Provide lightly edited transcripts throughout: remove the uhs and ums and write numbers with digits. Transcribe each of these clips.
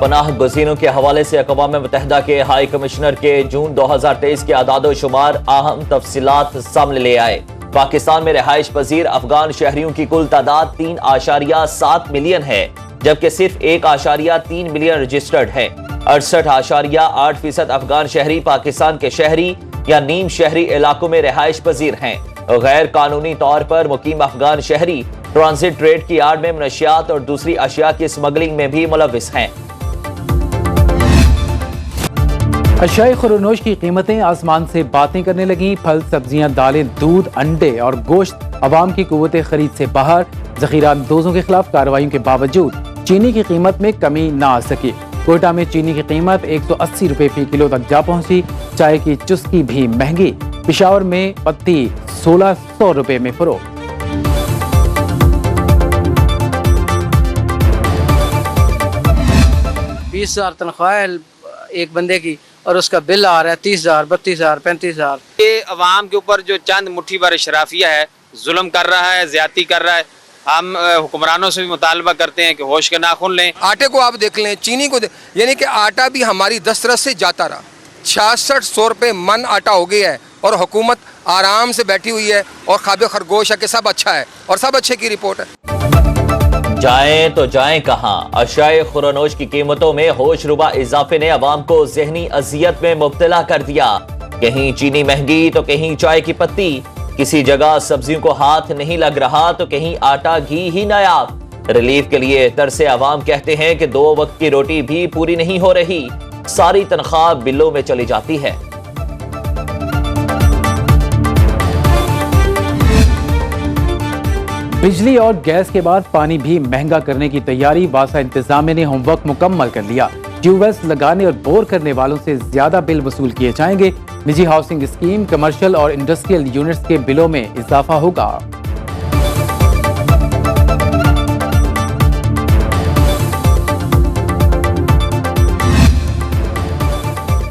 पनाह गजीनों के हवाले से अक़वाम मुत्तहिदा के हाई कमिश्नर के जून 2023 के आदादो शुमार अहम तफसीलात सामने ले आए। पाकिस्तान में रिहाइश पजीर अफगान शहरियों की कुल तादाद 3.7 मिलियन है, जबकि सिर्फ 1.3 मिलियन रजिस्टर्ड है। 68.8% अफगान शहरी पाकिस्तान के शहरी या नीम शहरी इलाकों में रिहाइश पजीर हैं। गैर कानूनी तौर पर मुकीम अफगान शहरी ट्रांजिट ट्रेड की आड़ में मनशियात और दूसरी अशिया की स्मगलिंग में भी मुलविस हैं। अशियाए खुरनोश की कीमतें आसमान से बातें करने लगी। फल, सब्जियां, दालें, दूध, अंडे और गोश्त अवाम की कुव्वत खरीद से बाहर। जखीरा अंदोजों के खिलाफ कार्रवाई के बावजूद चीनी की कीमत में कमी ना आ सकी। कोयटा में चीनी की कीमत 180 रुपए फी किलो तक जा पहुंची। चाय की चुस्की भी महंगी। पेशावर में पत्ती 1600 रुपए में फरोख्त। $20,000 तनख्वाह है एक बंदे की और उसका बिल आ रहा है 30,000, 32,000, 35,000। ये अवाम के ऊपर जो चंद मुट्ठी भर शराफिया है, जुल्म कर रहा है, ज्यादती कर रहा है। हम हुक्मरानों से भी मुतालबा करते हैं कि होश के नाखून लें। आटे को आप देख लें, चीनी को यानी कि आटा भी हमारी दस्तरस से जाता रहा। 6600 रुपये मन आटा हो गया है और हुकूमत आराम से बैठी हुई है और ख्वाब खरगोश है कि सब अच्छा है और सब अच्छे की रिपोर्ट है। जाएं तो जाएं कहां? अशियाए खुरनोश की कीमतों में होशरुबा इजाफे ने अवाम को ज़हनी अजियत में मुब्तला कर दिया। कहीं चीनी महंगी तो कहीं चाय की पत्ती। किसी जगह सब्जियों को हाथ नहीं लग रहा तो कहीं आटा घी ही नायाब। रिलीफ के लिए तरसे अवाम कहते हैं कि 2 वक्त की रोटी भी पूरी नहीं हो रही। सारी तनख्वाह बिलों में चली जाती है। बिजली और गैस के बाद पानी भी महंगा करने की तैयारी। वासा इंतजामिया ने होमवर्क मुकम्मल कर लिया। ट्यूबवेल्स लगाने और बोर करने वालों से ज्यादा बिल वसूल किए जाएंगे। निजी हाउसिंग स्कीम, कमर्शियल और इंडस्ट्रियल यूनिट्स के बिलों में इजाफा होगा।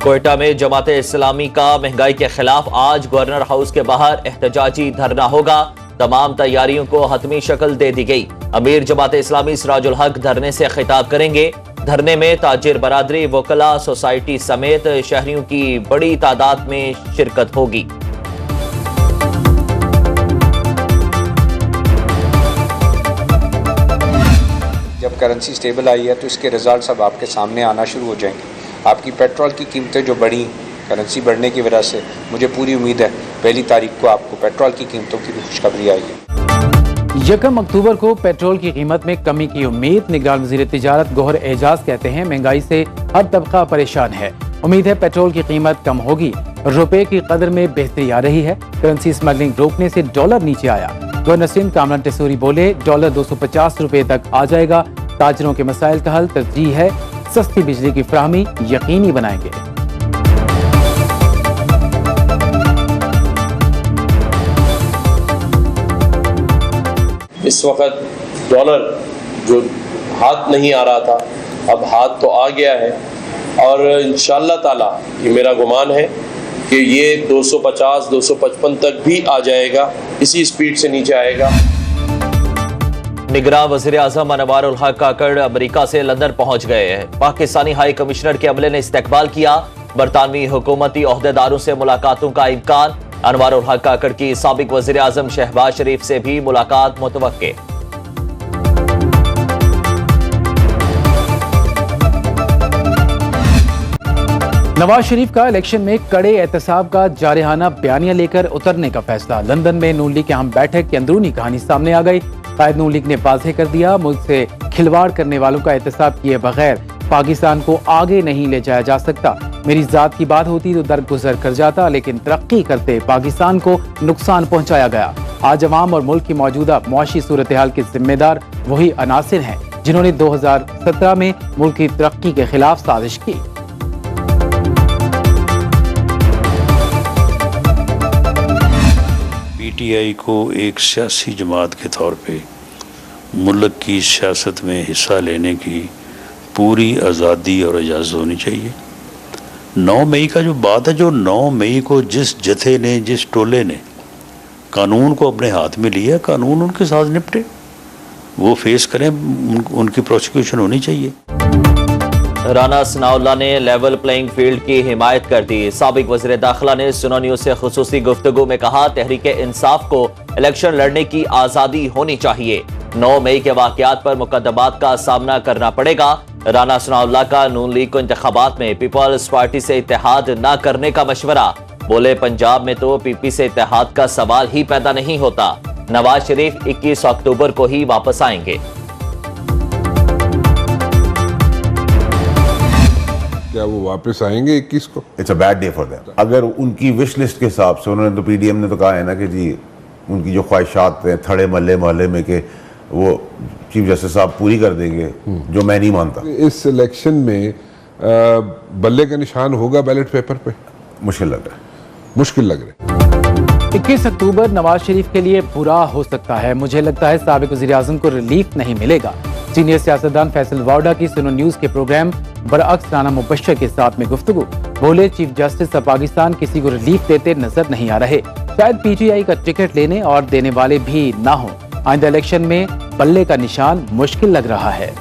कोयटा में जमाते इस्लामी का महंगाई के खिलाफ आज गवर्नर हाउस के बाहर एहतजाजी धरना होगा। तमाम तैयारियों को हतमी शक्ल दे दी गई। अमीर जमाते इस्लामी सिराजुल हक धरने से खिताब करेंगे। धरने में ताजिर बरादरी, वकला सोसाइटी समेत शहरियों की बड़ी तादाद में शिरकत होगी। जब करेंसी स्टेबल आई है तो इसके रिजल्ट्स अब आपके सामने आना शुरू हो जाएंगे। आपकी पेट्रोल की कीमतें जो बढ़ी करेंसी बढ़ने की वजह से, मुझे पूरी उम्मीद है 1 तारीख को आपको पेट्रोल की कीमतों की भी खुशखबरी आएगी। 1 अक्टूबर को पेट्रोल की कीमत में कमी की उम्मीद। निगरान वज़ीर तिजारत गौहर एजाज कहते हैं महंगाई से हर तबका परेशान है। उम्मीद है पेट्रोल की कीमत कम होगी। रुपए की कदर में बेहतरी आ रही है। करेंसी स्मगलिंग रोकने से डॉलर नीचे आया। गवर्नर सिंध कामरान टेसूरी बोले डॉलर 250 रुपए तक आ जाएगा। ताजरों के मसाइल का हल तरजीह है। सस्ती बिजली की फराहमी यकीनी बनाएंगे। इस वक्त डॉलर जो हाथ नहीं आ रहा था, अब हाथ तो आ गया है और इंशाअल्लाह ताला ये मेरा गुमान है कि ये 250, 255 तक भी आ जाएगा। इसी स्पीड से नीचे आएगा। निगरान वज़ीर आज़म अनवारुल हक काकड़ अमेरिका से लंदन पहुंच गए हैं। पाकिस्तानी हाई कमिश्नर के अमले ने इस्तकबाल किया। बरतानवी हुकूमती ओहदेदारों से मुलाकातों का इम्कान। अनवारुल हक काकड़ की साबिक वज़ीर आज़म शहबाज शरीफ से भी मुलाकात मुतवक्के। नवाज शरीफ का इलेक्शन में कड़े एहतसाब का जारहाना बयानिया लेकर उतरने का फैसला। लंदन में नून लीग की अहम बैठक की अंदरूनी कहानी सामने आ गई। कायद नून लीग ने वाज़ेह कर दिया मुल्क से खिलवाड़ करने वालों का एहतसाब किए बगैर पाकिस्तान को आगे नहीं ले जाया जा सकता। मेरी जात की बात होती तो दरगुजर कर जाता, लेकिन तरक्की करते पाकिस्तान को नुकसान पहुंचाया गया। आज अवाम और मुल्क की मौजूदा मुआशी सूरत हाल के जिम्मेदार वही अनासिर हैं जिन्होंने 2017 में मुल्क की तरक्की के खिलाफ साजिश की। PTI को एक सियासी जमात के तौर पे मुल्क की सियासत में हिस्सा लेने की पूरी आज़ादी और इजाज़त होनी चाहिए। 9 मई का जो बात है, जो 9 मई को जिस जथे ने, जिस टोले ने कानून को अपने हाथ में लिया, कानून उनके साथ निपटे, वो फेस करें, उनकी प्रोसिक्यूशन होनी चाहिए। राना सनाउल्लाह ने लेवल प्लेइंग फील्ड की हिमायत कर दी। साबिक वज़ीर दाखिला ने सुनो न्यूज से खुसूसी गुफ्तगू में कहा, तहरीक इंसाफ को इलेक्शन लड़ने की आजादी होनी चाहिए। 9 मई के वाकयात पर मुकदमात का सामना करना पड़ेगा। राना सनाउल्लाह का नून लीग को इंतखाबात में पीपल्स पार्टी से इत्तेहाद न करने का मशवरा। बोले, पंजाब में तो पीपी से इत्तेहाद का सवाल ही पैदा नहीं होता। नवाज शरीफ 21 अक्टूबर को ही वापस आएंगे। क्या वो वापस आएंगे 21 को? It's a bad day for them. अगर उनकी विश लिस्ट के हिसाब से, उन्होंने तो पीडीएम ने तो कहा है ना कि जी उनकी जो ख्वाहिशात हैं थड़े मोहल्ले में के वो चीफ जस्टिस साहब पूरी कर देंगे, जो मैं नहीं मानता। इस इलेक्शन में बल्ले का निशान होगा बैलेट पेपर पे? मुश्किल लग रहा है। 21 अक्टूबर नवाज शरीफ के लिए बुरा हो सकता है। मुझे लगता है साबिक वज़ीर आज़म को रिलीफ नहीं मिलेगा। सीनियर सियासतदान फैसल वाडा की सुनो न्यूज के प्रोग्राम बरअक्स राना मुबश्शिर के साथ में गुफ्तगू। बोले, चीफ जस्टिस ऑफ पाकिस्तान किसी को रिलीफ देते नजर नहीं आ रहे। शायद पीटीआई का टिकट लेने और देने वाले भी ना हो। आइंदा इलेक्शन में बल्ले का निशान मुश्किल लग रहा है।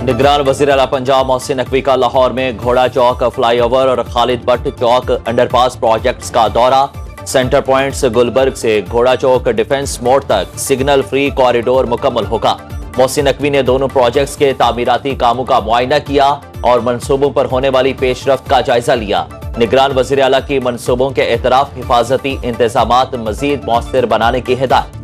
निगरान वज़ीर आला पंजाब मोहसिन नकवी का लाहौर में घोड़ा चौक फ्लाईओवर और खालिद भट्ट चौक अंडरपास प्रोजेक्ट्स का दौरा। सेंटर पॉइंट्स गुलबर्ग से घोड़ा चौक डिफेंस मोड़ तक सिग्नल फ्री कॉरिडोर मुकम्मल होगा। मोहसिन नकवी ने दोनों प्रोजेक्ट्स के तामीराती कामों का मुआयना किया और मंसूबों पर होने वाली पेशरफ्त का जायजा लिया। निगरान वज़ीर आला की मंसूबों के एतराफ हिफाजती इंतजामात मजीद मौसर बनाने की हिदायत।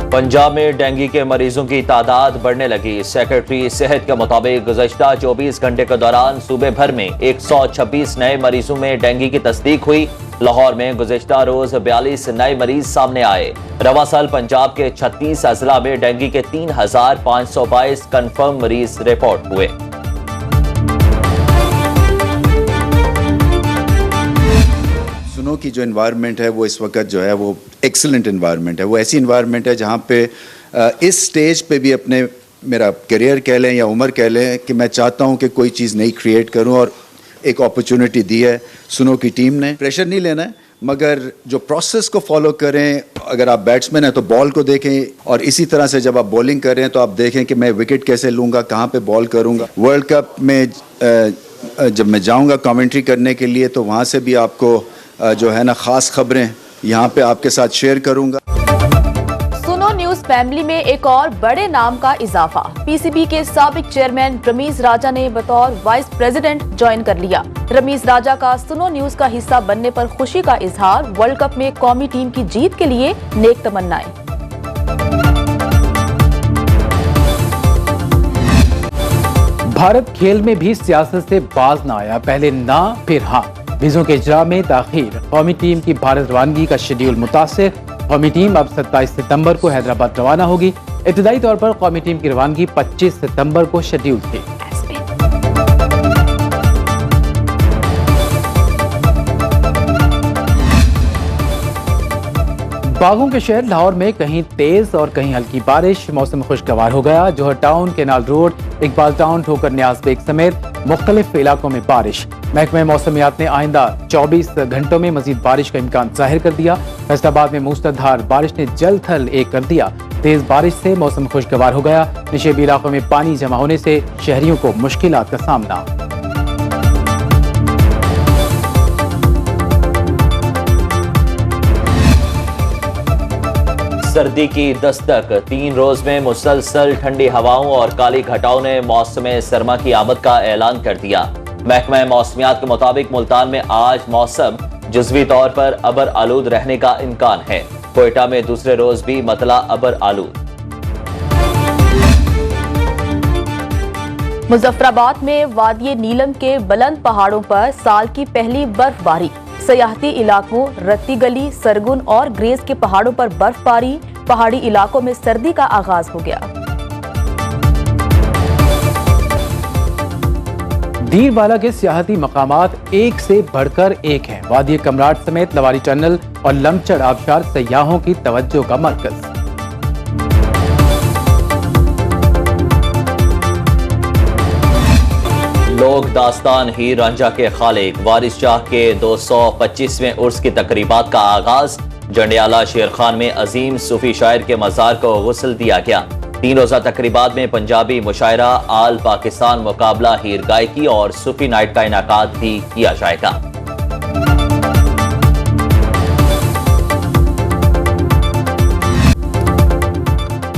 पंजाब में डेंगू के मरीजों की तादाद बढ़ने लगी। सेक्रेटरी सेहत के मुताबिक गुज़श्ता 24 घंटे के दौरान सूबे भर में 126 नए मरीजों में डेंगू की तस्दीक हुई। लाहौर में गुज़श्ता रोज 42 नए मरीज सामने आए। रवा साल पंजाब के 36 अजला में डेंगू के 3522 कन्फर्म मरीज रिपोर्ट हुए। सुनो की जो एनवायरनमेंट है वो इस वक्त जो है वो एक्सीलेंट एनवायरनमेंट है। वो ऐसी एनवायरनमेंट है जहाँ पे इस स्टेज पे भी अपने मेरा करियर कह लें या उम्र कह लें कि मैं चाहता हूँ कि कोई चीज़ नई क्रिएट करूँ और एक अपॉर्चुनिटी दी है सुनो की टीम ने। प्रेशर नहीं लेना है मगर जो प्रोसेस को फॉलो करें। अगर आप बैट्समैन हैं तो बॉल को देखें और इसी तरह से जब आप बॉलिंग कर रहे हैं तो आप देखें कि मैं विकेट कैसे लूँगा, कहाँ पे बॉल करूँगा। वर्ल्ड कप में जब मैं जाऊँगा कमेंट्री करने के लिए तो वहाँ से भी आपको जो है ना ख़ास खबरें यहाँ पे आपके साथ शेयर करूँगा। सुनो न्यूज फैमिली में एक और बड़े नाम का इजाफा। पीसीबी के साबिक चेयरमैन रमीज राजा ने बतौर वाइस प्रेसिडेंट ज्वाइन कर लिया। रमीज राजा का सुनो न्यूज का हिस्सा बनने पर खुशी का इजहार। वर्ल्ड कप में कौमी टीम की जीत के लिए नेक तमन्नाएं। भारत खेल में भी सियासत से बाज न आया। पहले ना फिर हाँ। वीजों के इजरा में ताखीर। कौमी टीम की भारत रवानगी का शेड्यूल मुतासिर। कौमी टीम अब 27 सितंबर को हैदराबाद रवाना होगी। इब्तदाई तौर पर कौमी टीम की रवानगी 25 सितंबर को शेड्यूल थी। बागों के शहर लाहौर में कहीं तेज और कहीं हल्की बारिश। मौसम खुशगवार हो गया। Johar town, canal road, Iqbal town, Thokar Niaz bag समेत मुख्तलिफ इलाकों में बारिश। महकमे मौसमियात ने आइंदा 24 घंटों में मजीद बारिश का इम्कान जाहिर कर दिया। फैसलाबाद में मूसलाधार बारिश ने जल थल एक कर दिया। तेज बारिश से मौसम खुशगवार हो गया। निशेबी इलाकों में पानी जमा होने से शहरियों को मुश्किलात का सामना। सर्दी की दस्तक। 3 रोज में मुसलसल ठंडी हवाओं और काली घटाओं ने मौसम सरमा की आमद का ऐलान कर दिया। महकमा मौसमियात के मुताबिक मुल्तान में आज मौसम जुज़वी तौर पर अबर आलूद रहने का इम्कान है। कोयटा में दूसरे रोज भी मतला अबर आलूद। मुजफ्फराबाद में वादिये नीलम के बुलंद पहाड़ों पर साल की पहली बर्फबारी। सयाहती इलाकों रत्ती गली, सरगुन और ग्रेस के पहाड़ों पर बर्फबारी। पहाड़ी इलाकों में सर्दी का आगाज हो गया। दीरवाला के सियाहती मकामात एक से बढ़कर एक हैं। वादी कमराट समेत लवारी टनल और लमचड़ आबशार सयाहों की तवज्जो का मरकज। लो फोक दास्तान हीर रांझा के खालिक वारिस शाह के 225वें उर्स की तकरीबात का आगाज। जंडियाला शेर खान में अजीम सूफी शायर के मज़ार को गुस्ल दिया गया। 3 रोज़ा तकरीबात में पंजाबी मुशायरा, आल पाकिस्तान मुकाबला, हीर गायकी और सूफी नाइट का इनाकाद भी किया जाएगा।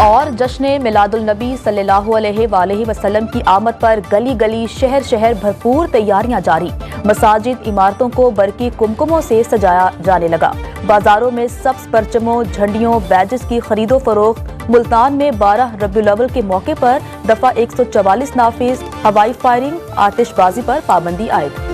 और जश्न मिलादुल नबी सल्लल्लाहु अलैहि वसल्लम की आमद पर गली गली शहर शहर भरपूर तैयारियां जारी। मसाजिद इमारतों को बरकी कुमकुमों से सजाया जाने लगा। बाजारों में सब्ज परचमों, झंडियों, बैजेस की खरीदो फरोख्त। मुल्तान में 12 रबीउल अव्वल के मौके पर दफा 144 नाफिज। हवाई फायरिंग, आतिशबाजी पर पाबंदी आयद।